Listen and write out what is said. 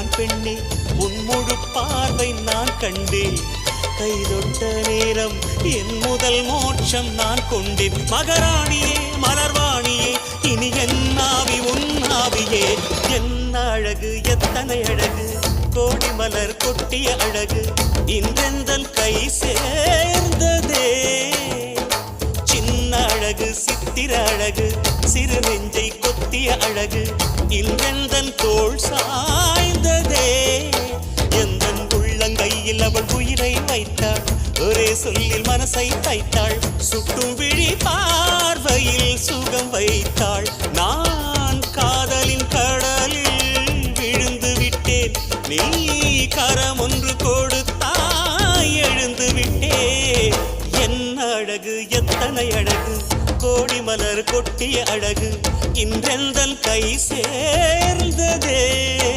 நான் பெண்ணே உன் முழு பார்வை நான் கண்டேன் கைதொட்ட நேரம் என் முதல் மோட்சம் நான் கொண்டேன் மகராணியே மலர்வாணியே இனி என் ஆவி உன் ஆவியே என்ன அழகு எத்தனை அழகு கோடி மலர் கொட்டிய அழகு இன்றெந்தன் கை சேர்ந்ததே சின்ன அழகு சித்திர அழகு சிறு நெஞ்சை கொத்திய அழகு இன்றெந்தன் தோள் சாய்ந்ததே எந்தன் உள்ளங்கையில் அவள் உயிரை வைத்தாள் ஒரே சொல்லில் மனசை தைத்தாள் சுட்டும் விழி பார்வையில் சுகம் வைத்தாள் நான் காதலின் கடலில் விழுந்து விட்டேன் நீ கரம் ஒன்று கொடுத்தாய் எழுந்து விட்டேன் என்ன அழகு எத்தனை அழகு கோடி மலர் கொட்டிய அழகு இன்றெந்தன் கை சேர்ந்ததே